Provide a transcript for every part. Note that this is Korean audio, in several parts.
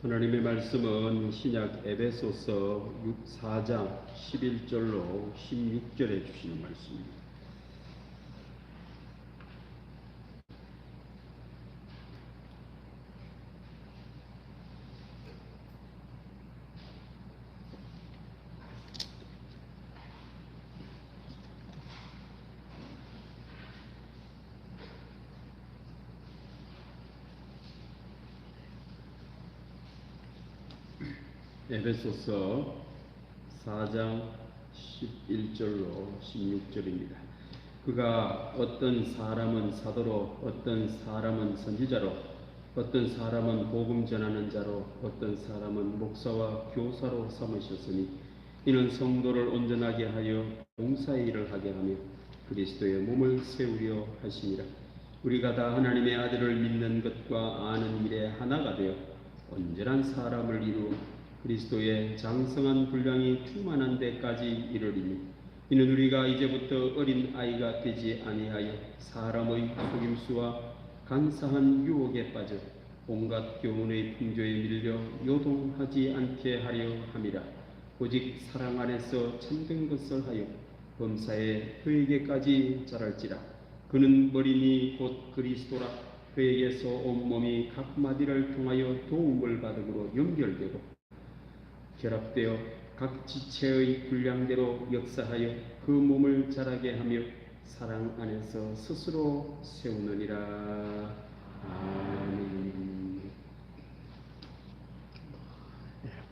하나님의 말씀은 신약 에베소서 4장 11절로 16절에 주시는 말씀입니다. 에베소서 4장 11절로 16절입니다. 그가 어떤 사람은 사도로, 어떤 사람은 선지자로, 어떤 사람은 복음 전하는 자로, 어떤 사람은 목사와 교사로 삼으셨으니 이는 성도를 온전하게 하여 봉사의 일을 하게 하며 그리스도의 몸을 세우려 하심이라. 우리가 다 하나님의 아들을 믿는 것과 아는 일에 하나가 되어 온전한 사람을 이루어 그리스도의 장성한 분량이 충만한 데까지 이르리니 이는 우리가 이제부터 어린 아이가 되지 아니하여 사람의 속임수와 간사한 유혹에 빠져 온갖 교훈의 풍조에 밀려 요동하지 않게 하려 함이라. 오직 사랑 안에서 참된 것을 하여 범사에 그에게까지 자랄지라. 그는 머리니 곧 그리스도라. 그에게서 온몸이 각 마디를 통하여 도움을 받음으로 연결되고 결합되어 각 지체의 분량대로 역사하여 그 몸을 자라게 하며 사랑 안에서 스스로 세우느니라. 아멘.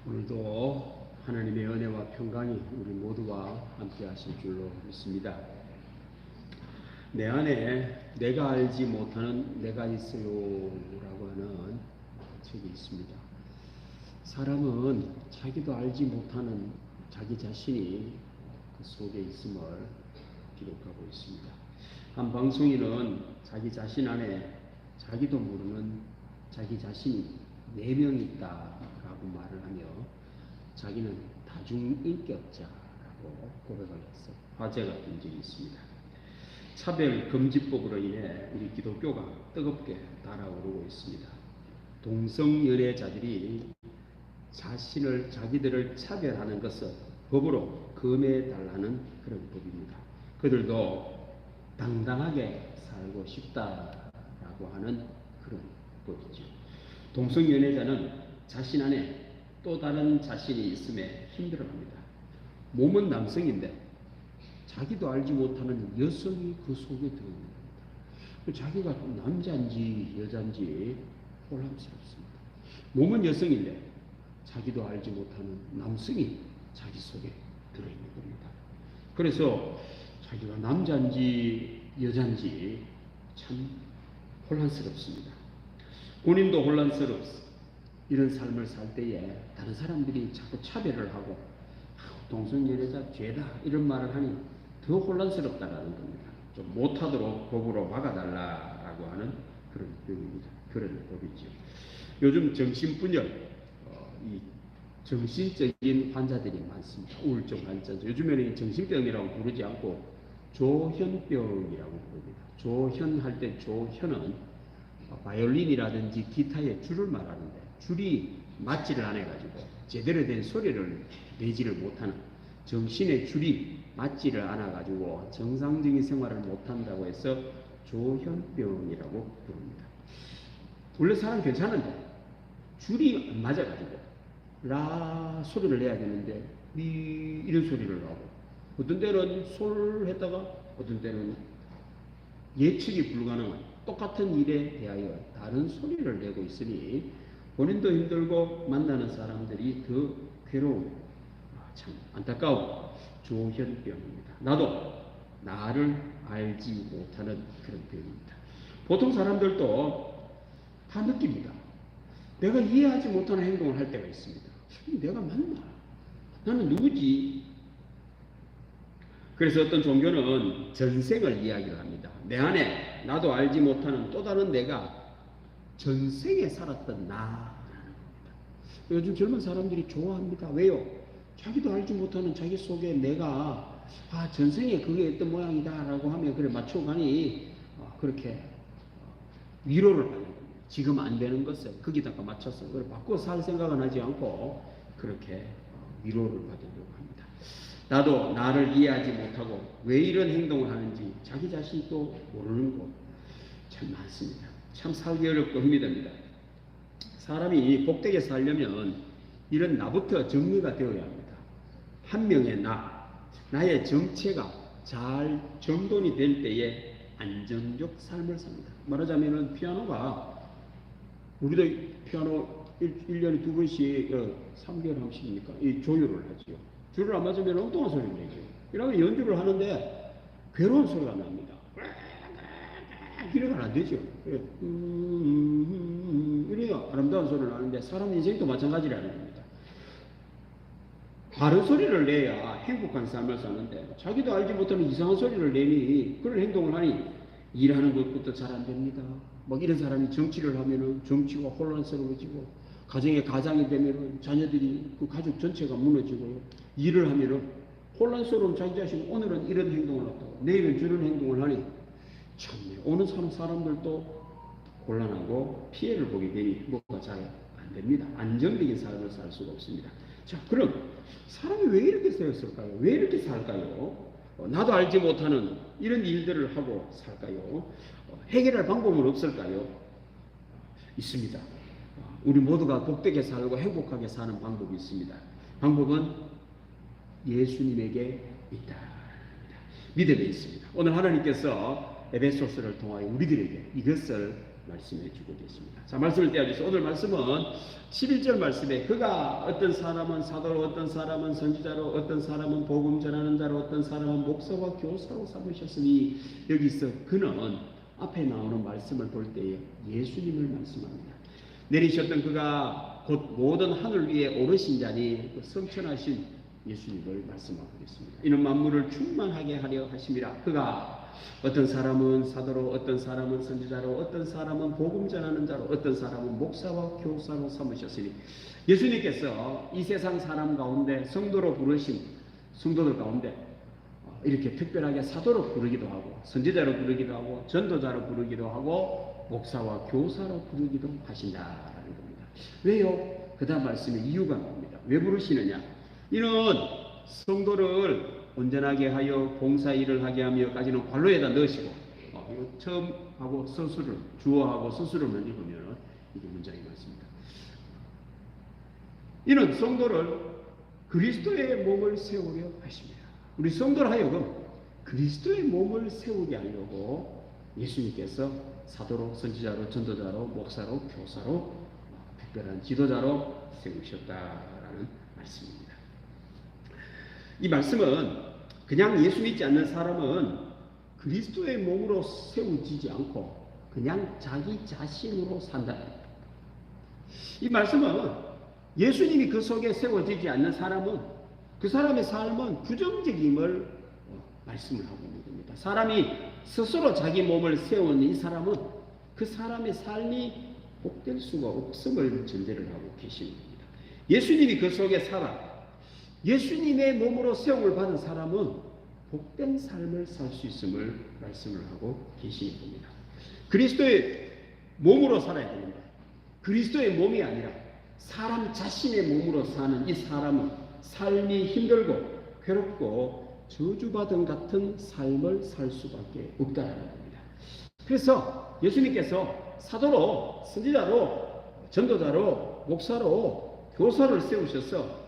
오늘도 하나님의 은혜와 평강이 우리 모두와 함께 하실 줄로 믿습니다. 내 안에 내가 알지 못하는 내가 있어요 라고 하는 책이 있습니다. 사람은 자기도 알지 못하는 자기 자신이 그 속에 있음을 기록하고 있습니다. 한 방송인은 자기 자신 안에 자기도 모르는 자기 자신이 4명 있다라고 말을 하며 자기는 다중인격자라고 고백을 해서 화제가 된 적이 있습니다. 차별금지법으로 인해 우리 기독교가 뜨겁게 달아오르고 있습니다. 동성연애자들이 자기들을 차별하는 것을 법으로 금해달라는 그런 법입니다. 그들도 당당하게 살고 싶다라고 하는 그런 법이죠. 동성연애자는 자신 안에 또 다른 자신이 있음에 힘들어합니다. 몸은 남성인데 자기도 알지 못하는 여성이 그 속에 들어있는 겁니다. 자기가 남자인지 여자인지 혼란스럽습니다. 몸은 여성인데 자기도 알지 못하는 남성이 자기 속에 들어있는 겁니다. 그래서 자기가 남자인지 여자인지 참 혼란스럽습니다. 본인도 혼란스럽습니다. 이런 삶을 살 때에 다른 사람들이 자꾸 차별을 하고 동성연애자 죄다 이런 말을 하니 더 혼란스럽다라는 겁니다. 좀 못하도록 법으로 막아달라라고 하는 그런 법입니다. 그런 법이죠. 요즘 정신분열, 이 정신적인 환자들이 많습니다. 우울증 환자. 요즘에는 정신병이라고 부르지 않고 조현병이라고 부릅니다. 조현할 때 조현은 바이올린이라든지 기타의 줄을 말하는데 줄이 맞지를 않아가지고 제대로 된 소리를 내지를 못하는 정신의 줄이 맞지를 않아가지고 정상적인 생활을 못한다고 해서 조현병이라고 부릅니다. 원래 사람 괜찮은데 줄이 안 맞아가지고 라 소리를 내야 되는데 이런 소리를 하고 어떤 때는 솔 했다가 어떤 때는 예측이 불가능한 똑같은 일에 대하여 다른 소리를 내고 있으니 본인도 힘들고 만나는 사람들이 더 괴로운 참 안타까운 조현병입니다. 나도 나를 알지 못하는 그런 병입니다. 보통 사람들도 다 느낍니다. 내가 이해하지 못하는 행동을 할 때가 있습니다. 내가 맞나? 나는 누구지? 그래서 어떤 종교는 전생을 이야기를 합니다. 내 안에 나도 알지 못하는 또 다른 내가 전생에 살았던 나라는 겁니다. 요즘 젊은 사람들이 좋아합니다. 왜요? 자기도 알지 못하는 자기 속에 내가 전생에 그게 어떤 모양이다 라고 하면 그래 맞춰가니 그렇게 위로를 받는 겁니다. 지금 안 되는 것을 거기다가 맞춰서 그걸 바꿔 살 생각은 하지 않고 그렇게 위로를 받으려고 합니다. 나도 나를 이해하지 못하고 왜 이런 행동을 하는지 자기 자신도 모르는 것 참 많습니다. 참 살기 어렵고 힘이 듭니다. 사람이 복되게 살려면 이런 나부터 정리가 되어야 합니다. 한 명의 나의 정체가 잘 정돈이 될 때에 안정적 삶을 삽니다. 말하자면 피아노가 우리도 피아노 1년에 2번씩 3개월 한씩입니까? 이 조율을 하죠. 줄을 안 맞으면 엉뚱한 소리를 내죠. 이러면 연주를 하는데 괴로운 소리가 납니다. 이래가 안 되죠. 이래야 아름다운 소리를 나는데 사람 인생도 마찬가지라는 겁니다. 바른 소리를 내야 행복한 삶을 사는데 자기도 알지 못하는 이상한 소리를 내니 그런 행동을 하니 일하는 것부터 잘 안 됩니다. 막 이런 사람이 정치를 하면은 정치가 혼란스러워지고 가정에 가장이 되면은 자녀들이 그 가족 전체가 무너지고요. 일을 하면은 혼란스러운 자기 자신 오늘은 이런 행동을 했다고 내일은 저런 행동을 하니 참네. 오는 사람들도 곤란하고 피해를 보게 되니 뭐가 잘 안 됩니다. 안정적인 삶을 살 수가 없습니다. 자, 그럼 사람이 왜 이렇게 되었을까요? 왜 이렇게 살까요? 나도 알지 못하는 이런 일들을 하고 살까요? 해결할 방법은 없을까요? 있습니다. 우리 모두가 복되게 살고 행복하게 사는 방법이 있습니다. 방법은 예수님에게 있다. 믿음에 있습니다. 오늘 하나님께서 에베소서를 통하여 우리들에게 이것을 말씀해 주고 계십니다. 자, 말씀을 떼어주세요. 오늘 말씀은 11절 말씀에 그가 어떤 사람은 사도로 어떤 사람은 선지자로 어떤 사람은 복음 전하는 자로 어떤 사람은 목사와 교사로 삼으셨으니 여기서 그는 앞에 나오는 말씀을 볼 때에 예수님을 말씀합니다. 내리셨던 그가 곧 모든 하늘 위에 오르신 자니 그 성천하신 예수님을 말씀하고 있습니다. 이는 만물을 충만하게 하려 하심이라. 그가 어떤 사람은 사도로 어떤 사람은 선지자로 어떤 사람은 복음 전하는 자로 어떤 사람은 목사와 교사로 삼으셨으니 예수님께서 이 세상 사람 가운데 성도로 부르신 성도들 가운데 이렇게 특별하게 사도로 부르기도 하고 선지자로 부르기도 하고 전도자로 부르기도 하고 목사와 교사로 부르기도 하신다라는 겁니다. 왜요? 그 다음 말씀에 이유가 나옵니다. 왜 부르시느냐? 이는 성도를 온전하게 하여 봉사 일을 하게 하며까지는 관로에다 넣으시고 이거 처음 하고 서술을 주어하고 서술을 읽으면 이게 문장이 맞습니다. 이는 성도를 그리스도의 몸을 세우려 하십니다. 우리 성도를 하여금 그리스도의 몸을 세우게 하려고 예수님께서 사도로 선지자로 전도자로 목사로 교사로 특별한 지도자로 세우셨다라는 말씀입니다. 이 말씀은 그냥 예수 믿지 않는 사람은 그리스도의 몸으로 세워지지 않고 그냥 자기 자신으로 산다. 이 말씀은 예수님이 그 속에 세워지지 않는 사람은 그 사람의 삶은 부정적임을 말씀을 하고 있는 겁니다. 사람이 스스로 자기 몸을 세운 이 사람은 그 사람의 삶이 복될 수가 없음을 전제를 하고 계시는 겁니다. 예수님이 그 속에 살아 예수님의 몸으로 세움을 받은 사람은 복된 삶을 살 수 있음을 말씀을 하고 계시는 겁니다. 그리스도의 몸으로 살아야 됩니다. 그리스도의 몸이 아니라 사람 자신의 몸으로 사는 이 사람은 삶이 힘들고 괴롭고 저주받은 같은 삶을 살 수밖에 없다는 겁니다. 그래서 예수님께서 사도로 선지자로 전도자로 목사로 교사를 세우셔서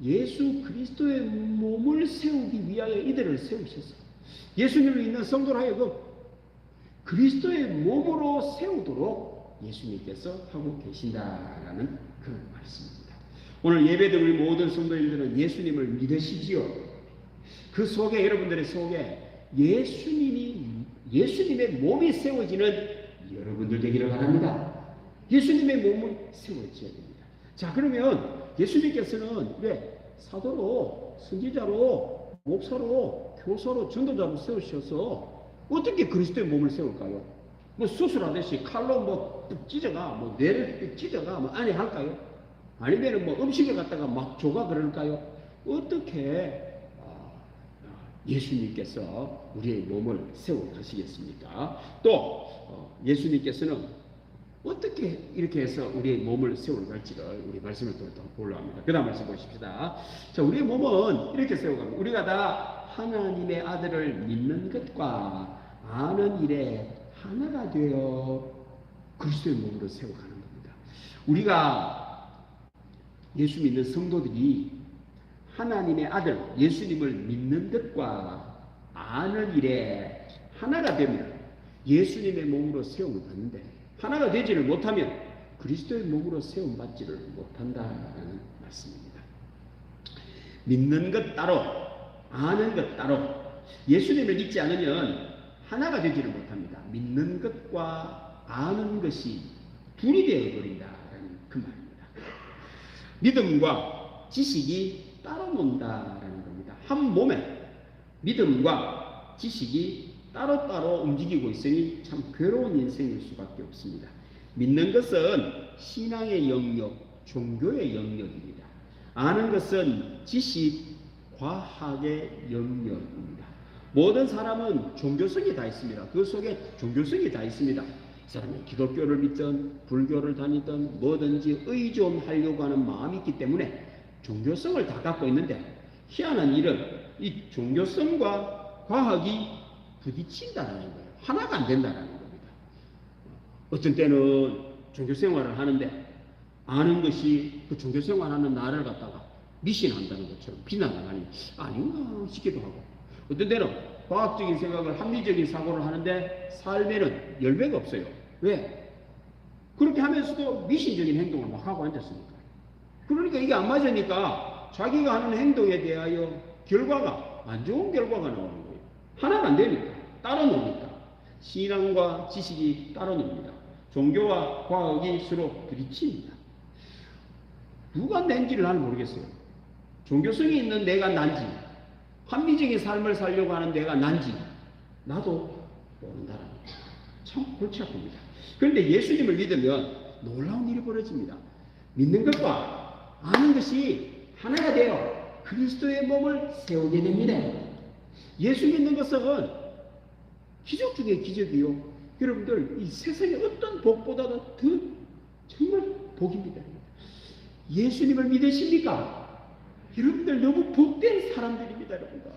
예수 그리스도의 몸을 세우기 위하여 이들을 세우셨어요. 예수님을 믿는 성도를 하여금 그리스도의 몸으로 세우도록 예수님께서 하고 계신다라는 그런 말씀입니다. 오늘 예배드 우리 모든 성도님들은 예수님을 믿으시지요. 그 속에 여러분들의 속에 예수님의 몸이 세워지는 여러분들 되기를 바랍니다. 예수님의 몸을 세워져야 됩니다. 자, 그러면 예수님께서는 왜 사도로 선지자로 목사로 교사로 전도자로 세우셔서 어떻게 그리스도의 몸을 세울까요? 뭐 수술하듯이 칼로 뭐 찢어가 뭐 뇌를 찢어가 뭐 안에 할까요? 아니면 뭐 음식을 갖다가 막 조가 그럴까요? 어떻게 예수님께서 우리의 몸을 세워 가시겠습니까? 또 예수님께서는 어떻게 이렇게 해서 우리의 몸을 세워갈지를 우리 말씀을 또 보려고 합니다. 그 다음 말씀 보십시다. 자, 우리의 몸은 이렇게 세워갑니다. 우리가 다 하나님의 아들을 믿는 것과 아는 일에 하나가 되어 그리스도의 몸으로 세워가는 겁니다. 우리가 예수 믿는 성도들이 하나님의 아들 예수님을 믿는 것과 아는 일에 하나가 되면 예수님의 몸으로 세움을 받는데, 하나가 되지를 못하면 그리스도의 몸으로 세움 받지를 못한다는 말씀입니다. 믿는 것 따로 아는 것 따로. 예수님을 믿지 않으면 하나가 되지를 못합니다. 믿는 것과 아는 것이 둘이 되어버린다라는 그 말입니다. 믿음과 지식이 따로 논다라는 겁니다. 한 몸에 믿음과 지식이 따로따로 움직이고 있으니 참 괴로운 인생일 수밖에 없습니다. 믿는 것은 신앙의 영역, 종교의 영역입니다. 아는 것은 지식, 과학의 영역입니다. 모든 사람은 종교성이 다 있습니다. 그 속에 종교성이 다 있습니다. 사람은 기독교를 믿든 불교를 다니든 뭐든지 의존하려고 하는 마음이 있기 때문에 종교성을 다 갖고 있는데, 희한한 일은 이 종교성과 과학이 부딪힌다는 거예요. 하나가 안 된다는 겁니다. 어떤 때는 종교생활을 하는데 아는 것이 그 종교생활하는 나를 갖다가 미신한다는 것처럼 비난하니 아닌가 싶기도 하고, 어떤 때는 과학적인 생각을 합리적인 사고를 하는데 삶에는 열매가 없어요. 왜? 그렇게 하면서도 미신적인 행동을 막 하고 앉았으니까. 그러니까 이게 안 맞으니까 자기가 하는 행동에 대하여 결과가 안 좋은 결과가 나오는 거예요. 하나가 안 되니까, 따로 노니까. 신앙과 지식이 따로 놉니다. 종교와 과학이 서로 부딪힙니다. 누가 낸지를 나는 모르겠어요. 종교성이 있는 내가 난지, 합리적인 삶을 살려고 하는 내가 난지 나도 모른다는 거예요. 참 골치 아픕니다. 그런데 예수님을 믿으면 놀라운 일이 벌어집니다. 믿는 것과 아는 것이 하나가 되어 그리스도의 몸을 세우게 됩니다. 예수 믿는 것은 기적 중에 기적이요. 여러분들 이 세상에 어떤 복보다도 더 정말 복입니다. 예수님을 믿으십니까? 여러분들 너무 복된 사람들입니다. 여러분들.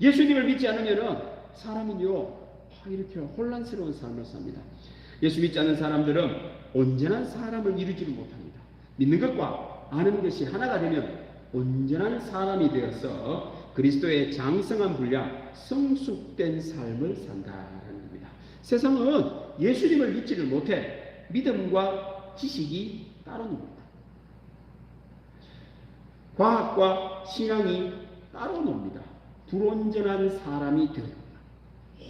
예수님을 믿지 않으면 사람은요 이렇게 혼란스러운 삶을 삽니다. 예수 믿지 않는 사람들은 온전한 사람을 이루지를 못합니다. 믿는 것과 아는 것이 하나가 되면 온전한 사람이 되어서 그리스도의 장성한 분량, 성숙된 삶을 산다는 겁니다. 세상은 예수님을 믿지를 못해 믿음과 지식이 따로 놉니다. 과학과 신앙이 따로 놉니다. 불온전한 사람이 되어요.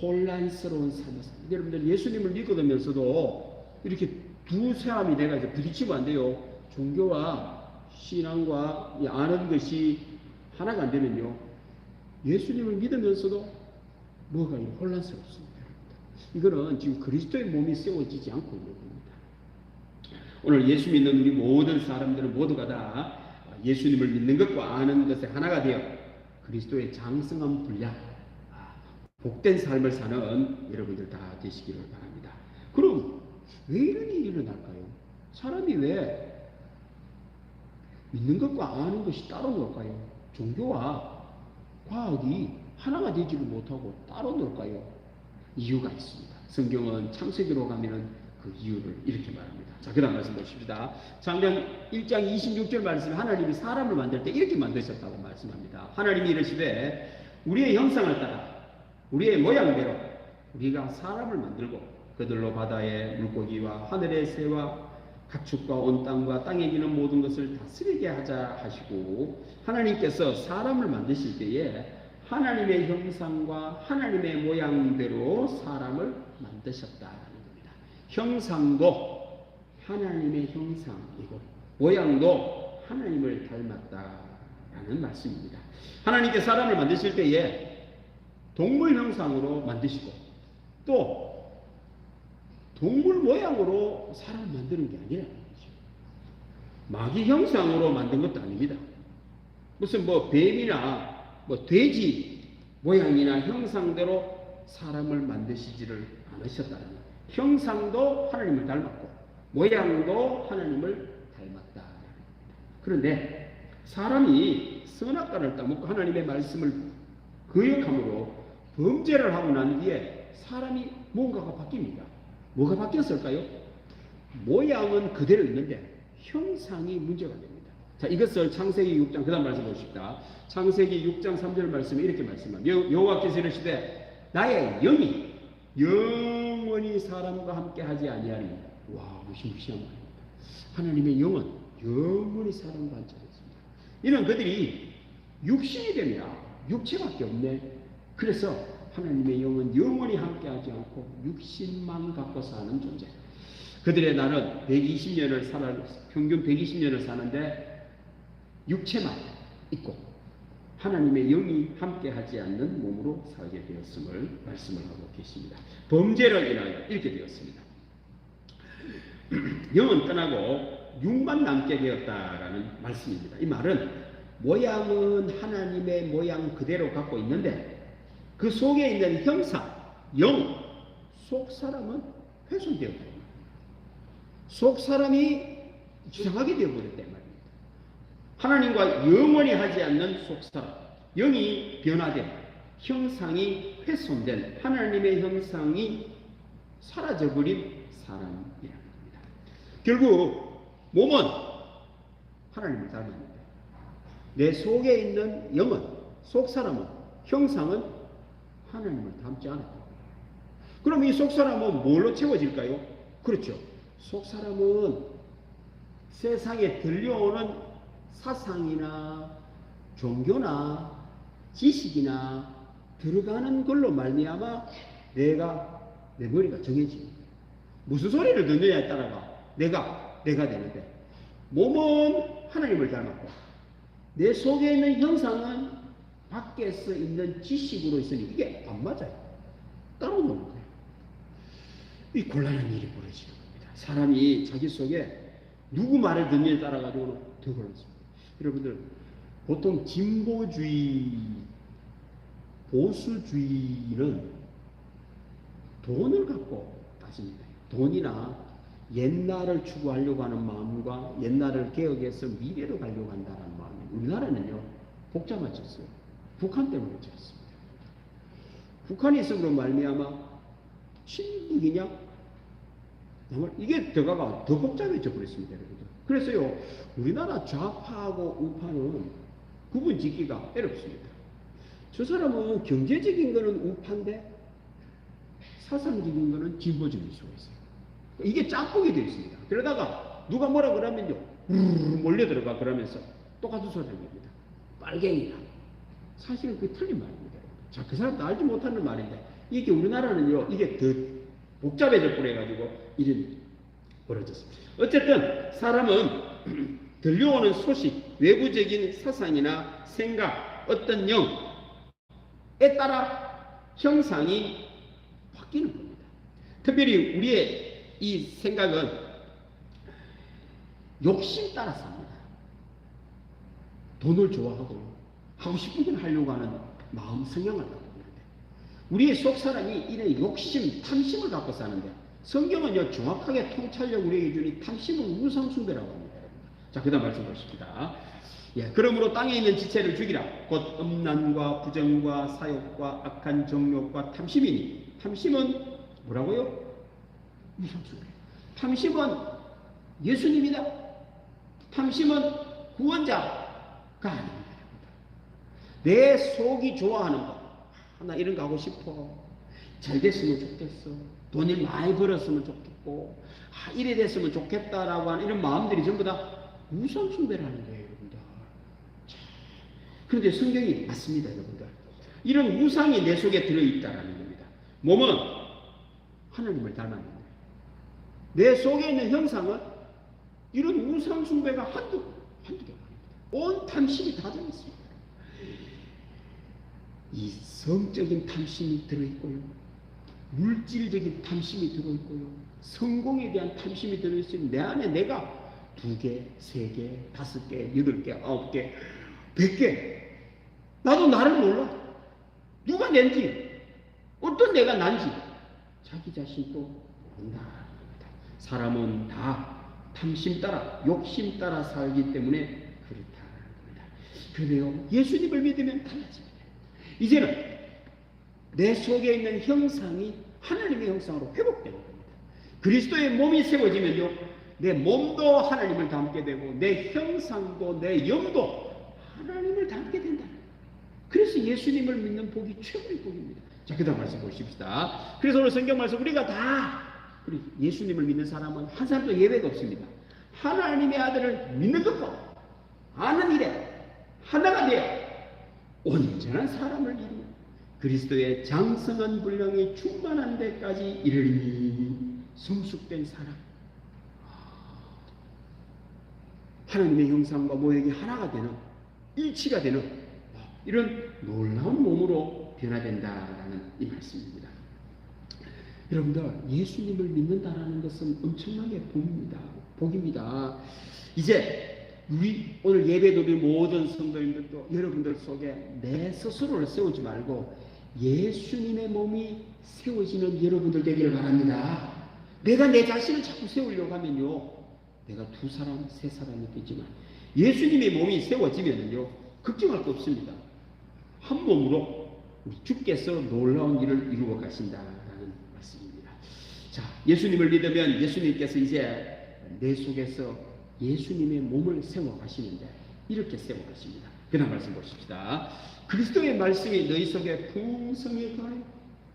혼란스러운 삶을 삽니다. 여러분들 예수님을 믿으면서도 이렇게 두 사람이 내가 이제 부딪히면 안 돼요. 종교와 신앙과 아는 것이 하나가 안 되면요, 예수님을 믿으면서도 뭐가 혼란스럽습니다. 이거는 지금 그리스도의 몸이 세워지지 않고 있는 겁니다. 오늘 예수 믿는 우리 모든 사람들은 모두가 다 예수님을 믿는 것과 아는 것에 하나가 되어 그리스도의 장성한 분량, 복된 삶을 사는 여러분들 다 되시기를 바랍니다. 그럼 왜 이런 일이 일어날까요? 사람이 왜 믿는 것과 아는 것이 따로 놀까요? 종교와 과학이 하나가 되지를 못하고 따로 놀까요? 이유가 있습니다. 성경은 창세기로 가면은 그 이유를 이렇게 말합니다. 자, 그 다음 말씀 보십시다. 창세기 1장 26절 말씀에 하나님이 사람을 만들 때 이렇게 만드셨다고 말씀합니다. 하나님이 이르시되 우리의 형상을 따라 우리의 모양대로 우리가 사람을 만들고 그들로 바다의 물고기와 하늘의 새와 가축과 온 땅과 땅에 기는 모든 것을 다스리게 하자 하시고, 하나님께서 사람을 만드실 때에 하나님의 형상과 하나님의 모양대로 사람을 만드셨다는 겁니다. 형상도 하나님의 형상이고 모양도 하나님을 닮았다라는 말씀입니다. 하나님께 사람을 만드실 때에 동물 형상으로 만드시고 또 동물 모양으로 사람을 만드는 게 아니라는 거죠. 마귀 형상으로 만든 것도 아닙니다. 무슨 뱀이나 돼지 모양이나 형상대로 사람을 만드시지를 않으셨다는 거예요. 형상도 하나님을 닮았고 모양도 하나님을 닮았다. 그런데 사람이 선악과를 따먹고 하나님의 말씀을 거역함으로 범죄를 하고 난 뒤에 사람이 뭔가가 바뀝니다. 뭐가 바뀌었을까요? 모양은 그대로 있는데 형상이 문제가 됩니다. 자, 이것을 창세기 6장 그 다음 말씀 보십시다. 창세기 6장 3절 말씀에 이렇게 말씀합니다. 여호와께서 이르시되 나의 영이 영원히 사람과 함께 하지 아니하리. 와, 무시무시한 말입니다. 하나님의 영은 영원히 사람과 함께 하겠습니다. 이는 그들이 육신이 되면 육체밖에 없네. 그래서 하나님의 영은 영원히 함께하지 않고 육신만 갖고 사는 존재. 그들의 날은 120년을 평균 120년을 사는데 육체만 있고 하나님의 영이 함께하지 않는 몸으로 살게 되었음을 말씀을 하고 계십니다. 범죄를 인하여 이렇게 되었습니다. 영은 떠나고 육만 남게 되었다라는 말씀입니다. 이 말은 모양은 하나님의 모양 그대로 갖고 있는데 그 속에 있는 형상, 영, 속 사람은 훼손되었다. 속 사람이 이상하게 되어버렸단 말입니다. 하나님과 영원히 하지 않는 속 사람, 영이 변화된, 형상이 훼손된 하나님의 형상이 사라져버린 사람이라는 겁니다. 결국 몸은 하나님을 닮았는데 내 속에 있는 영은, 속 사람은, 형상은 하나님을 닮지 않았다. 그럼 이 속 사람은 뭘로 채워질까요? 그렇죠. 속 사람은 세상에 들려오는 사상이나 종교나 지식이나 들어가는 걸로 말미암아 내 머리가 정해집니다. 무슨 소리를 듣느냐에 따라가 내가 되는데 몸은 하나님을 닮았고 내 속에 있는 형상은 밖에서 있는 지식으로 있으니 이게 안 맞아요. 따로 노는 거예요. 이 곤란한 일이 벌어지는 겁니다. 사람이 자기 속에 누구 말을 듣느냐에 따라 가지고는 더 곤란합니다. 여러분들 보통 진보주의, 보수주의는 돈을 갖고 따집니다. 돈이나 옛날을 추구하려고 하는 마음과 옛날을 개혁해서 미래로 가려고 한다는 마음이 우리나라는요 복잡해졌어요. 북한 때문에 그렇습니다. 북한이 있음으로 말미암아 친북이냐? 이게 더가가 더 복잡해져 버렸습니다. 여러분들. 그래서요 우리나라 좌파하고 우파는 구분 짓기가 어렵습니다. 저 사람은 경제적인 거는 우파인데 사상적인 거는 진보적일 수가 있어요. 이게 짝꿍이 되어 있습니다. 그러다가 누가 뭐라 그러면요 몰려 들어가 그러면서 똑같은 소리 합니다. 빨갱이다. 사실은 그게 틀린 말입니다. 자, 그 사람도 알지 못하는 말인데 이게 우리나라는요 이게 더 복잡해져 버려가지고 이런 벌어졌습니다. 어쨌든 사람은 들려오는 소식, 외부적인 사상이나 생각, 어떤 영에 따라 형상이 바뀌는 겁니다. 특별히 우리의 이 생각은 욕심 따라 삽니다. 돈을 좋아하고 하고 싶은 걸 하려고 하는 마음 성향을 갖고 있는데 우리의 속 사람이 이런 욕심, 탐심을 갖고 사는데 성경은요 정확하게 통찰력 우리에게 주니 탐심은 우상숭배라고 합니다. 자, 그 다음 말씀 보십시다. 예, 그러므로 땅에 있는 지체를 죽이라. 곧 음란과 부정과 사욕과 악한 정욕과 탐심이니 탐심은 뭐라고요? 우상숭배. 탐심은 예수님이다. 탐심은 구원자가 아닙니다. 내 속이 좋아하는 거. 나 이런 거 하고 싶어. 잘 됐으면 좋겠어. 돈이 많이 벌었으면 좋겠고. 이래 됐으면 좋겠다라고 하는 이런 마음들이 전부 다 우상숭배라는 거예요, 여러분들. 그런데 성경이 맞습니다, 여러분들. 이런 우상이 내 속에 들어있다라는 겁니다. 몸은 하나님을 닮았는데 내 속에 있는 형상은 이런 우상숭배가 한두 개가 아닙니다. 온 탐심이 다 들어있습니다. 이 성적인 탐심이 들어있고요. 물질적인 탐심이 들어있고요. 성공에 대한 탐심이 들어있으니 내 안에 내가 2개, 3개, 5개, 8개, 9개, 100개. 나도 나를 몰라. 누가 낸지, 어떤 내가 난지 자기 자신도 된다는 겁니다. 사람은 다 탐심 따라, 욕심 따라 살기 때문에 그렇다는 겁니다. 그런데요, 예수님을 믿으면 달라집니다. 이제는 내 속에 있는 형상이 하나님의 형상으로 회복되는 겁니다. 그리스도의 몸이 세워지면요, 내 몸도 하나님을 닮게 되고 내 형상도 내 영도 하나님을 닮게 된다. 그래서 예수님을 믿는 복이 최고의 복입니다. 자, 그 다음 말씀 보십시다. 그래서 오늘 성경 말씀 우리가 다 예수님을 믿는 사람은 한 사람도 예외가 없습니다. 하나님의 아들을 믿는 것과 아는 일에 하나가 되어 온전한 사람을 이루어 그리스도의 장성한 분량이 충만한 데까지 이르리니 성숙된 사람, 하나님의 형상과 모형이 하나가 되는, 일치가 되는 이런 놀라운 몸으로 변화된다라는 이 말씀입니다. 여러분들, 예수님을 믿는다라는 것은 엄청나게 복입니다. 이제 우리 오늘 예배드린 모든 성도님들도 여러분들 속에 내 스스로를 세우지 말고 예수님의 몸이 세워지는 여러분들 되기를 바랍니다. 내가 내 자신을 자꾸 세우려고 하면요, 내가 두 사람, 세 사람이 되지만 예수님의 몸이 세워지면요, 걱정할 거 없습니다. 한 몸으로 우리 주께서 놀라운 일을 이루어 가신다라는 말씀입니다. 자, 예수님을 믿으면 예수님께서 이제 내 속에서 예수님의 몸을 세워 가시는데 이렇게 세워 가십니다. 그 다음 말씀 보십시다. 그리스도의 말씀이 너희 속에 풍성히 거하여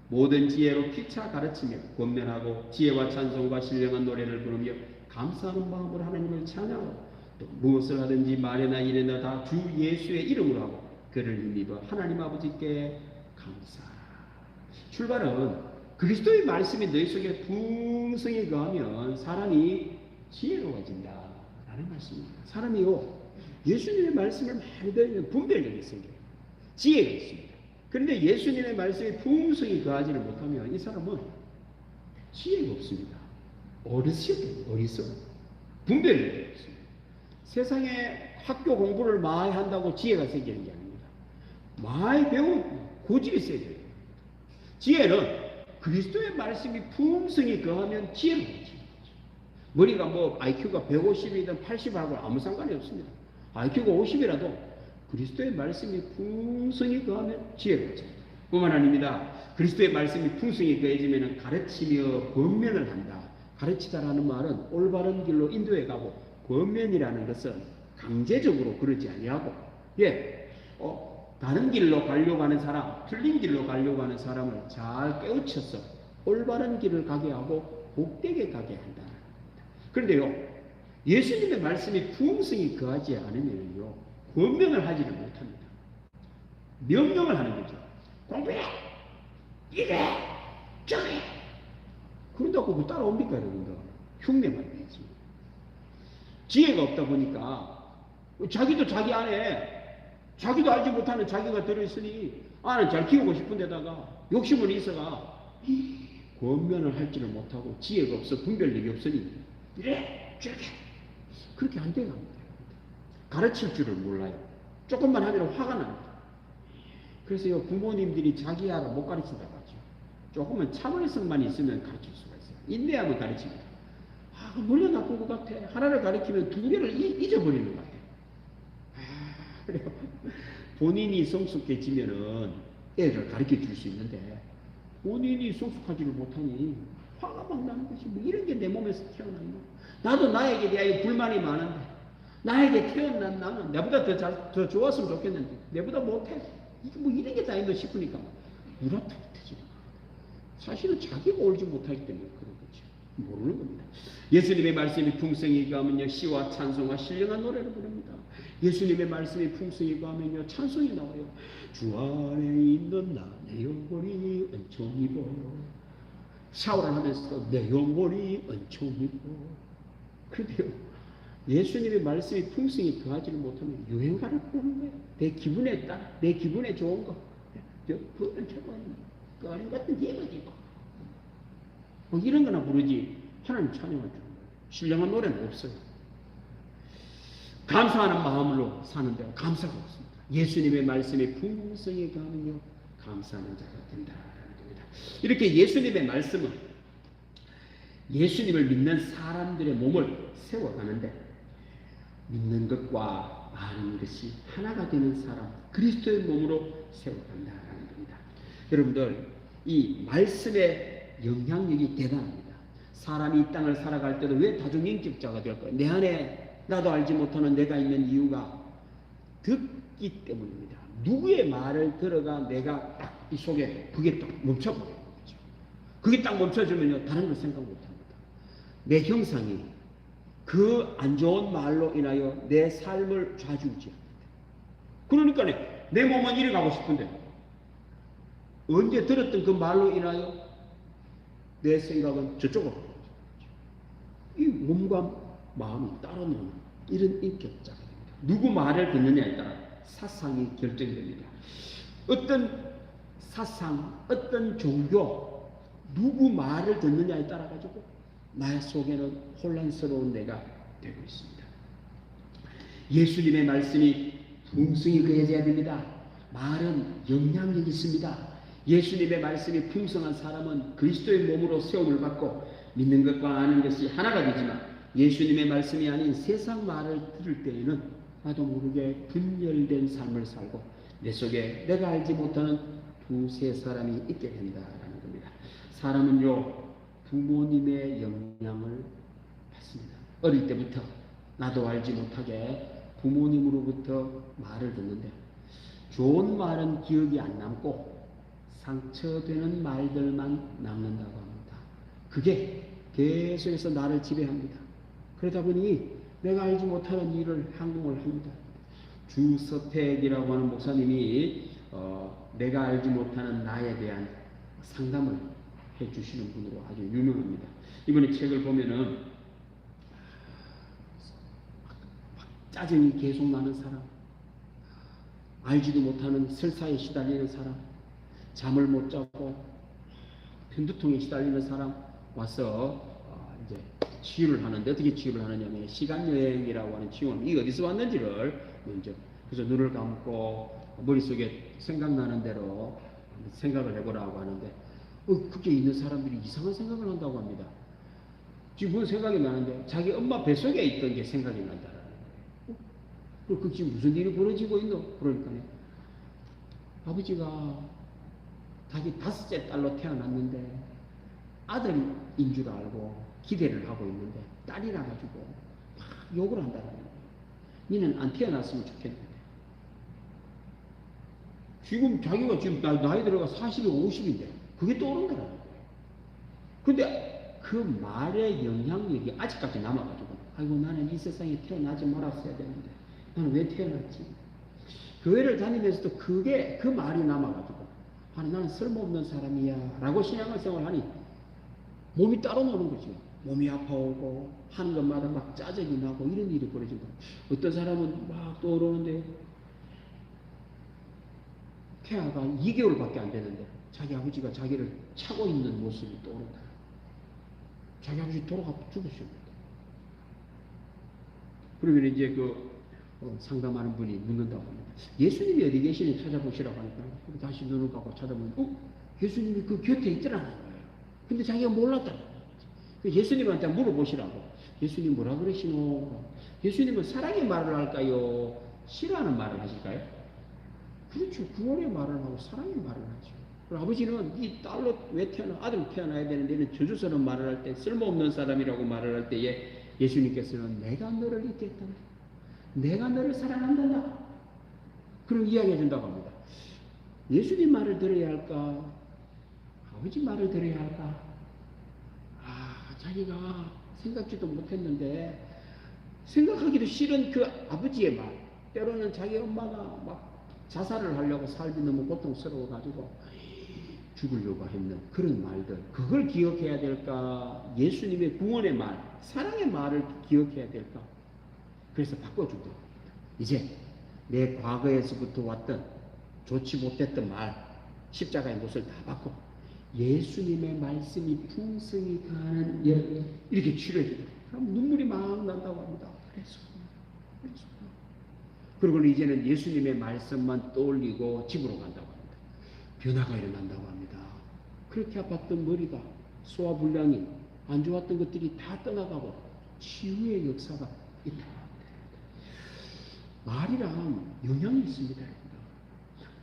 모든 지혜로 피차 가르치며 권면하고 지혜와 찬송과 신령한 노래를 부르며 감사하는 마음으로 하나님을 찬양하고 또 무엇을 하든지 말이나 일이나 다 주 예수의 이름으로 하고 그를 힘입어 하나님 아버지께 감사하라. 출발은 그리스도의 말씀이 너희 속에 풍성히 거하면 사람이 지혜로워진다라는 말씀입니다. 사람이요, 예수님의 말씀을 많이 들으면 분별력이 생겨요. 지혜가 있습니다. 그런데 예수님의 말씀이 풍성히 거하지를 못하면 이 사람은 지혜가 없습니다. 어리석어. 분별력이 없습니다. 세상에 학교 공부를 많이 한다고 지혜가 생기는 게 아닙니다. 많이 배운 고집이 있어야 돼요. 지혜는 그리스도의 말씀이 풍성히 거하면 지혜로 되죠. 머리가 뭐 IQ가 150이든 80하고 아무 상관이 없습니다. IQ가 50이라도 그리스도의 말씀이 풍성히 거하면 지혜가 되죠. 뿐만 아닙니다. 그리스도의 말씀이 풍성히 거해지면 가르치며 권면을 한다. 가르치다라는 말은 올바른 길로 인도해 가고, 권면이라는 것은 강제적으로 그러지 아니하고, 다른 길로 가려고 하는 사람, 틀린 길로 가려고 하는 사람을 잘 깨우쳐서 올바른 길을 가게 하고 복되게 가게 한다. 그런데요, 예수님의 말씀이 풍성히 거하지 않으면요, 권면을 하지를 못합니다. 명령을 하는 거죠. 공부해! 이래! 저래! 그런다고 그거 따라옵니까, 여러분들? 흉내만 내지. 지혜가 없다 보니까 자기도 자기 안에 자기도 알지 못하는 자기가 들어있으니 아는 잘 키우고 싶은 데다가 욕심은 있어가 권면을 할지를 못하고 지혜가 없어 분별력이 없으니 이래 저렇게 그렇게 안 돼요. 가르칠 줄을 몰라요. 조금만 하면 화가 납니다. 그래서요, 부모님들이 자기 아를 못 가르친다고 하죠. 조금은 참을성만 있으면 가르칠 수가 있어요. 인내하면 가르칩니다. 물려 나쁜 것 같아. 하나를 가르치면 두 개를 잊어버리는 것 같아요. 그래요. 본인이 성숙해지면은 애를 가르쳐 줄 수 있는데 본인이 성숙하지를 못하니 화가 막 나는 것이 뭐 이런 게 내 몸에서 태어나요. 나도 나에게 대하여 불만이 많은데 나에게 태어난 나는 내보다 더 좋았으면 좋겠는데 내보다 못해. 이게 뭐 이런 게 다 있나 싶으니까 우라통해지는 거예요. 사실은 자기가 옳지 못하기 때문에 그런 거죠. 모르는 겁니다. 예수님의 말씀이 풍성히 거하면요, 시와 찬송과 신령한 노래를 부릅니다. 예수님의 말씀이 풍성히 거하면요, 찬송이 나와요. 주 안에 있는 나 내 영혼이 은총이 보여. 샤워를 하면서 내 영혼이 은총이 보여. 그런데요, 예수님의 말씀이 풍성히 거하지를 못하면 유행가를 부르는 거예요. 내 기분에 따라, 내 기분에 좋은 거. 그런 거는 같은 예물이고. 뭐 이런 거나 부르지 하나님 찬양을 주는 거예요. 신령한 노래는 없어요. 감사하는 마음으로 사는데 감사가 없습니다. 예수님의 말씀에 풍성히 가면요, 감사하는 자가 된다라는 겁니다. 이렇게 예수님의 말씀은 예수님을 믿는 사람들의 몸을 세워가는데 믿는 것과 아는 것이 하나가 되는 사람, 그리스도의 몸으로 세워간다라는 겁니다. 여러분들, 이 말씀의 영향력이 대단합니다. 사람이 이 땅을 살아갈 때도 왜 다중인격자가 될까요? 내 안에 나도 알지 못하는 내가 있는 이유가 듣기 때문입니다. 누구의 말을 들어가 내가 딱 이 속에 그게 딱 멈춰버려요. 그게 딱 멈춰지면요, 다른 걸 생각 못합니다. 내 형상이 그 안 좋은 말로 인하여 내 삶을 좌지우지합니다. 그러니까 내 몸은 이리 가고 싶은데 언제 들었던 그 말로 인하여 내 생각은 저쪽으로 가고 싶죠. 이 몸과 마음이 따로 노는 이런 인격자가 됩니다. 누구 말을 듣느냐에 따라 사상이 결정됩니다. 어떤 사상, 어떤 종교, 누구 말을 듣느냐에 따라 가지고 나의 속에는 혼란스러운 내가 되고 있습니다. 예수님의 말씀이 풍성히 그해져야 됩니다. 말은 영향력이 있습니다. 예수님의 말씀이 풍성한 사람은 그리스도의 몸으로 세움을 받고 믿는 것과 아는 것이 하나가 되지만 예수님의 말씀이 아닌 세상 말을 들을 때에는 나도 모르게 분열된 삶을 살고 내 속에 내가 알지 못하는 두세 사람이 있게 된다라는 겁니다. 사람은요, 부모님의 영향을 받습니다. 어릴 때부터 나도 알지 못하게 부모님으로부터 말을 듣는데 좋은 말은 기억이 안 남고 상처되는 말들만 남는다고 합니다. 그게 계속해서 나를 지배합니다. 그러다 보니 내가 알지 못하는 일을 항공을 합니다. 주서택이라고 하는 목사님이 내가 알지 못하는 나에 대한 상담을 해주시는 분으로 아주 유명합니다. 이번에 책을 보면은 짜증이 계속 나는 사람, 알지도 못하는 설사에 시달리는 사람, 잠을 못 자고 편두통에 시달리는 사람 와서 이제 치유를 하는데 어떻게 치유를 하느냐면 시간여행이라고 하는 치유는 이게 어디서 왔는지를 먼저 그래서 눈을 감고 머릿속에 생각나는 대로 생각을 해보라고 하는데 그게 있는 사람들이 이상한 생각을 한다고 합니다. 지금 무슨 생각이 나는데 자기 엄마 뱃속에 있던 게 생각이 난다라는 거예요. 그 지금 무슨 일이 벌어지고 있노? 그러니까요. 아버지가 자기 5째 딸로 태어났는데 아들인 줄 알고 기대를 하고 있는데 딸이라 가지고 막 욕을 한다라는 거예요. 니는 안 태어났으면 좋겠는데. 지금 자기가 지금 나이 들어가 40이 50인데 그게 떠오른다라는 거예요. 근데 그 말의 영향력이 아직까지 남아가지고 아이고 나는 이 세상에 태어나지 말았어야 되는데 나는 왜 태어났지? 교회를 다니면서도 그게 그 말이 남아가지고 아니 나는 쓸모없는 사람이야 라고 신앙생활을 하니 몸이 따로 노는 거죠. 몸이 아파오고 하는 것마다 막 짜증이 나고 이런 일이 벌어지고 어떤 사람은 막 떠오르는데 태아가 2개월밖에 안 되는데 자기 아버지가 자기를 차고 있는 모습이 떠오른다. 자기 아버지 돌아가 죽으십니다. 그러면 이제 상담하는 분이 묻는다고 합니다. 예수님이 어디 계시니 찾아보시라고 하니까 다시 눈을 감고 찾아보면 예수님이 그 곁에 있더라는 거예요. 근데 자기가 몰랐다는 거예요. 예수님한테 물어보시라고. 예수님 뭐라 그러시노? 예수님은 사랑의 말을 할까요? 싫어하는 말을 하실까요? 그렇죠. 구원의 말을 하고 사랑의 말을 하죠. 그리고 아버지는 이 딸로 왜 아들 태어나야 되는데 이런 저주스러운 말을 할 때 쓸모없는 사람이라고 말을 할 때에 예수님께서는 내가 너를 잊겠다. 내가 너를 사랑한다. 그런 이야기해 준다고 합니다. 예수님 말을 들어야 할까? 아버지 말을 들어야 할까? 자기가 생각지도 못했는데 생각하기도 싫은 그 아버지의 말, 때로는 자기 엄마가 막 자살을 하려고 삶이 너무 고통스러워 가지고 죽으려고 했는 그런 말들, 그걸 기억해야 될까? 예수님의 구원의 말, 사랑의 말을 기억해야 될까? 그래서 바꿔준다. 이제 내 과거에서부터 왔던 좋지 못했던 말, 십자가의 못을 다 바꿔 예수님의 말씀이 풍성히 가는 이렇게 치료해줘요. 그럼 눈물이 막 난다고 합니다. 그래서. 그리고 이제는 예수님의 말씀만 떠올리고 집으로 간다고 합니다. 변화가 일어난다고 합니다. 그렇게 아팠던 머리가 소화불량이 안 좋았던 것들이 다 떠나가고 치유의 역사가 있다. 말이란 영향이 있습니다.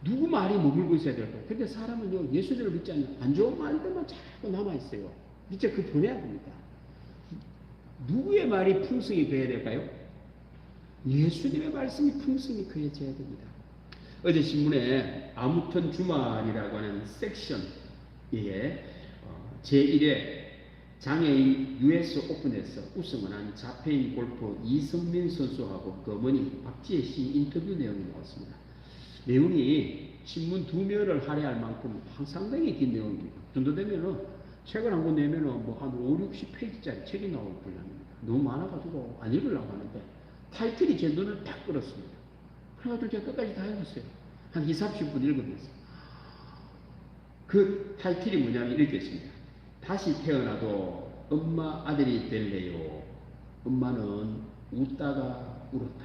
누구 말이 머물고 있어야 될까요? 근데 사람은요, 예수님을 믿지 않는 안 좋은 말들만 자꾸 남아있어요. 이제 그 보내야 됩니다. 누구의 말이 풍성히 배야 될까요? 예수님의 말씀이 풍성히 그려져야 됩니다. 어제 신문에 아무튼 주말이라고 하는 섹션에 제1회 장애인 US 오픈에서 우승을 한 자폐인 골프 이성민 선수하고 그 어머니 박지혜 씨 인터뷰 내용이 나왔습니다. 내용이 신문 2면을 할애할 만큼 상당히 긴 내용입니다. 정도 되면은 책을 한 권 내면은 뭐 한 5, 60페이지짜리 책이 나올 분량입니다. 너무 많아가지고 안 읽으려고 하는데 타이틀이 제 눈을 딱 끌었습니다. 그래가지고 제가 끝까지 다 읽었어요. 한 20, 30분 읽으면서. 그 타이틀이 뭐냐면 이렇게 있습니다. 다시 태어나도 엄마 아들이 될래요. 엄마는 웃다가 울었다.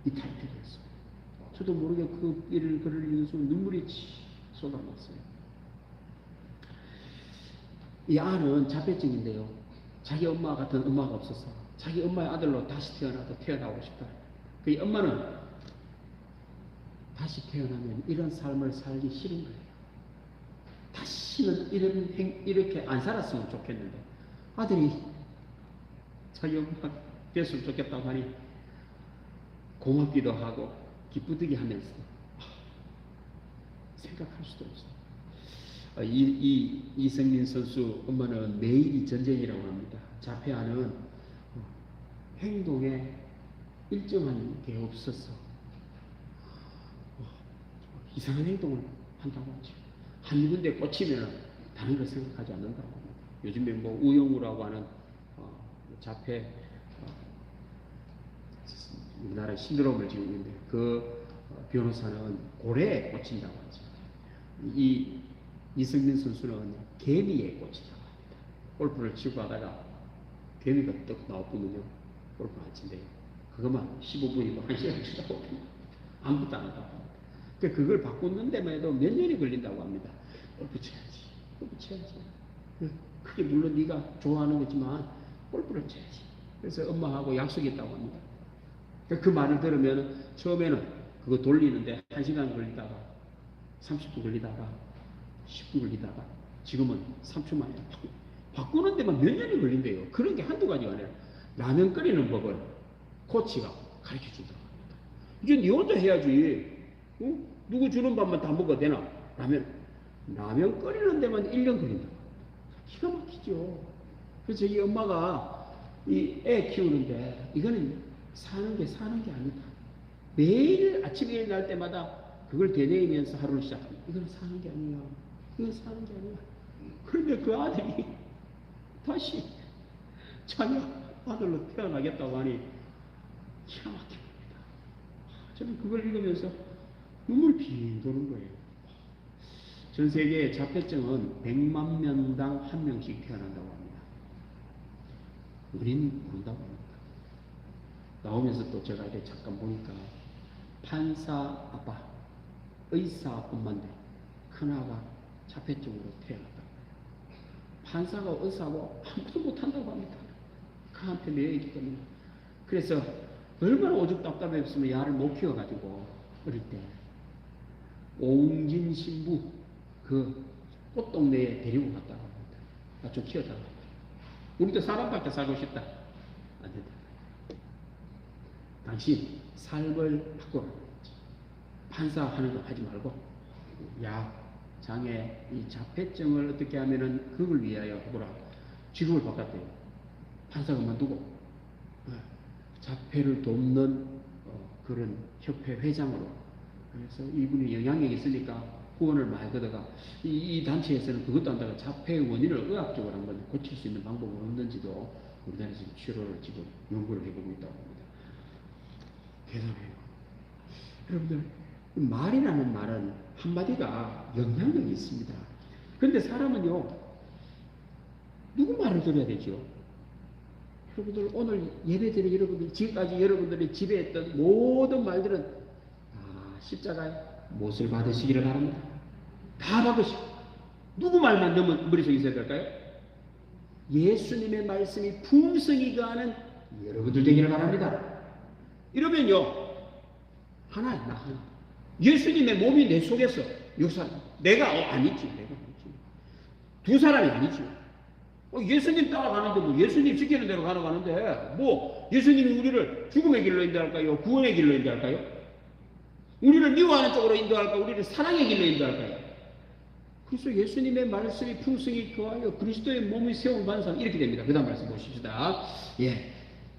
이 타이틀이었습니다. 저도 모르게 그 글을 읽으면서 눈물이 쏟아났어요. 이 아는 자폐증인데요. 자기 엄마 같은 엄마가 없어서 자기 엄마의 아들로 다시 태어나도 태어나고 싶다. 그 엄마는 다시 태어나면 이런 삶을 살기 싫은 거예요. 다시는 이렇게 안 살았으면 좋겠는데 아들이 자기 엄마 됐으면 좋겠다고 하니 고맙기도 하고 기쁘게 하면서 생각할 수도 없어요. 이성민 선수 엄마는 매일이 전쟁이라고 합니다. 자폐아는 행동에 일정한 게 없어서 이상한 행동을 한다고 하죠. 한 군데 꽂히면 다른 걸 생각하지 않는다고 합니다. 요즘에 뭐 우영우라고 하는 자폐 우리나라의 신드롬을 지고 있는데 그 변호사는 고래에 꽂힌다고 하죠. 이성민 선수는 개미에 꽂힌다고 합니다. 골프를 치고 하다가 개미가 떡 나왔거든요. 골프 안 친대요. 그것만 15분이고 1시간 치다고 합니다. 아무것도 안 한다고 합니다. 그걸 바꾸는 데만 해도 몇 년이 걸린다고 합니다. 골프 쳐야지. 골프 쳐야지. 그게 물론 네가 좋아하는 거지만 골프를 쳐야지. 그래서 엄마하고 약속했다고 합니다. 그 말을 들으면 처음에는 그거 돌리는데 1시간 걸리다가 30분 걸리다가 10분 걸리다가 지금은 3초 만에 바꾸는 데만 몇 년이 걸린대요. 그런 게 한두 가지가 아니라 라면 끓이는 법을 코치가 가르쳐 준다고 합니다. 이제 네 혼자 해야지. 누구 주는 밥만 다 먹어도 되나? 라면 끓이는 데만 1년 걸린다고. 기가 막히죠. 그래서 이 엄마가 이 애 키우는데 이거는 사는 게 아니다. 매일 아침에 일어날 때마다 그걸 되뇌이면서 하루를 시작합니다. 이건 사는 게 아니야. 이건 사는 게 아니야. 그런데 그 아들이 다시 자녀 아들로 태어나겠다고 하니 기가 막힙니다. 저는 그걸 읽으면서 눈물 빙 도는 거예요. 전 세계 자폐증은 100만 명당 1명씩 태어난다고 합니다. 우리는 모른다고 합니다. 나오면서 또 제가 이렇게 잠깐 보니까 판사 아빠, 의사 아빠인데 큰아가 자폐증으로 태어났다. 판사가 의사하고 아무것도 못한다고 합니다. 그한테 매여있기 때문에. 그래서 얼마나 오죽 답답했으면 야를 못 키워가지고 어릴 때 옹진 신부 그 꽃동네에 데리고 갔다고 합니다. 나 좀 키워달라고 합니다. 우리도 사람밖에 살고 싶다. 안 된다. 당신 삶을 바꿔라. 판사하는 거 하지 말고 야 장애 이 자폐증을 어떻게 하면은 그걸 위하여 해보라. 직업을 바꿨대요. 판사가 그만두고 자폐를 돕는 그런 협회 회장으로. 그래서 이분이 영향력이 있으니까 후원을 많이 걷어가 이 단체에서는 그것도 한다고 자폐의 원인을 의학적으로 한번 고칠 수 있는 방법은 없는지도 우리나라에서 치료를 지금 연구를 해보고 있다고 합니다. 대단해요. 여러분들 말이라는 말은 한마디가 영향력이 있습니다. 그런데 사람은요 누구 말을 들어야 되죠? 여러분들 오늘 예배드린 여러분들 지금까지 여러분들이 집에 했던 모든 말들은 십자가에 못을 받으시기를 바랍니다. 다 받으시고 누구 말만 너무 머릿속에 있어야 될까요? 예수님의 말씀이 풍성히 가는 여러분들 되기를 바랍니다. 이러면요, 하나. 예수님의 몸이 내 속에서 역사합니다. 내가 아니지. 두 사람이 아니지. 예수님 따라가는데 뭐 예수님 시키는 대로 가는데 뭐 예수님이 우리를 죽음의 길로 인도할까요? 구원의 길로 인도할까요? 우리를 미워하는 쪽으로 인도할까? 우리를 사랑의 길로 인도할까요? 그래서 예수님의 말씀이 풍성히 거하여 그리스도의 몸이 세운 반상 이렇게 됩니다. 그 다음 말씀 보십시다. 예.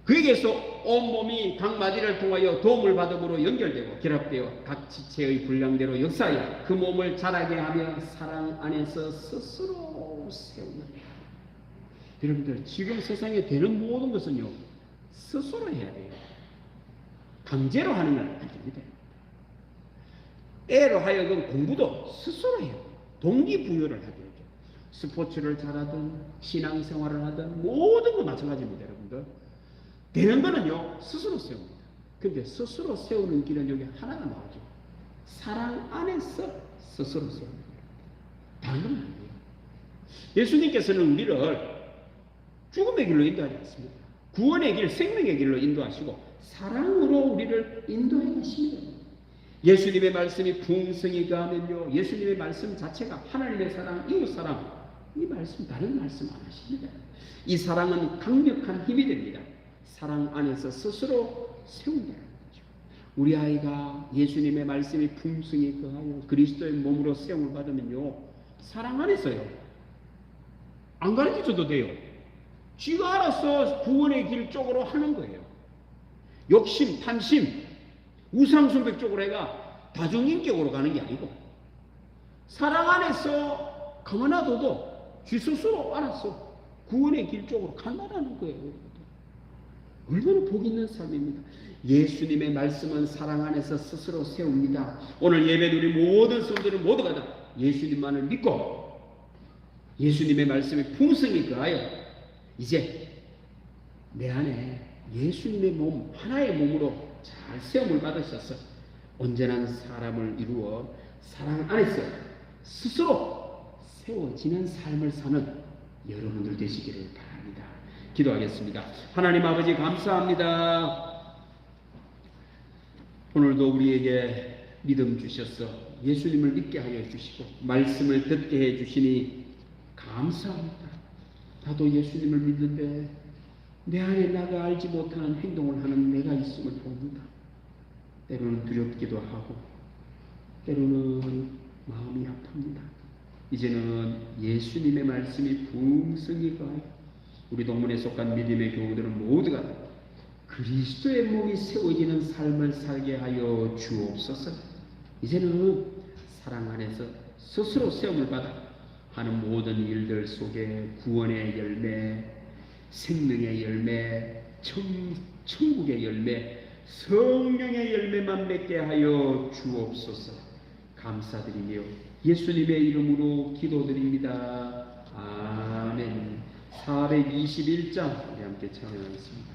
그에게서 온몸이 각 마디를 통하여 도움을 받음으로 연결되고 결합되어 각 지체의 분량대로 역사하여 그 몸을 자라게 하며 사랑 안에서 스스로 세우느니라. 여러분들 지금 세상에 되는 모든 것은요 스스로 해야 돼요. 강제로 하는 건 안 됩니다. 애로 하여금 공부도 스스로 해요. 동기부여를 하게 되죠. 스포츠를 잘하든 신앙생활을 하든 모든 거 마찬가지입니다. 여러분들 되는 거는요 스스로 세웁니다. 근데 스스로 세우는 길은 여기 하나가 나오죠. 사랑 안에서 스스로 세웁니다. 다른 건 아니에요. 예수님께서는 우리를 죽음의 길로 인도하지 않습니다. 구원의 길, 생명의 길로 인도하시고 사랑으로 우리를 인도해 가십니다. 예수님의 말씀이 풍성히 가면요 예수님의 말씀 자체가 하나님의 사랑, 이웃사랑 이 말씀 다른 말씀 안 하십니다. 이 사랑은 강력한 힘이 됩니다. 사랑 안에서 스스로 세운다는 거죠. 우리 아이가 예수님의 말씀이 풍성히 거하여 그리스도의 몸으로 세움을 받으면요 사랑 안에서요 안 가르쳐줘도 돼요. 쥐가 알아서 구원의 길 쪽으로 하는 거예요. 욕심, 탐심, 우상숭배 쪽으로 해가 다중인격으로 가는 게 아니고 사랑 안에서 가만 놔둬도 쥐 스스로 알아서 구원의 길 쪽으로 간다는 거예요. 얼마나 복 있는 삶입니다. 예수님의 말씀은 사랑 안에서 스스로 세웁니다. 오늘 예배 우리 모든 성도들 모두가 다 예수님만을 믿고 예수님의 말씀이 풍성히 거하여 이제 내 안에 예수님의 몸 하나의 몸으로 잘 세움을 받으셔서 온전한 사람을 이루어 사랑 안에서 스스로 세워지는 삶을 사는 여러분들 되시기를 바랍니다. 기도하겠습니다. 하나님 아버지 감사합니다. 오늘도 우리에게 믿음 주셔서 예수님을 믿게 하여 주시고 말씀을 듣게 해 주시니 감사합니다. 나도 예수님을 믿는데 내 안에 나가 알지 못하는 행동을 하는 내가 있음을 봅니다. 때로는 두렵기도 하고 때로는 마음이 아픕니다. 이제는 예수님의 말씀이 풍성히 가하여 우리 동문에 속한 믿음의 교우들은 모두가 그리스도의 몸이 세워지는 삶을 살게 하여 주옵소서. 이제는 사랑 안에서 스스로 세움을 받아 하는 모든 일들 속에 구원의 열매, 생명의 열매, 천국의 열매, 성령의 열매만 맺게 하여 주옵소서. 감사드리며 예수님의 이름으로 기도드립니다. 아멘. 421장 우리 함께 찬양하겠습니다.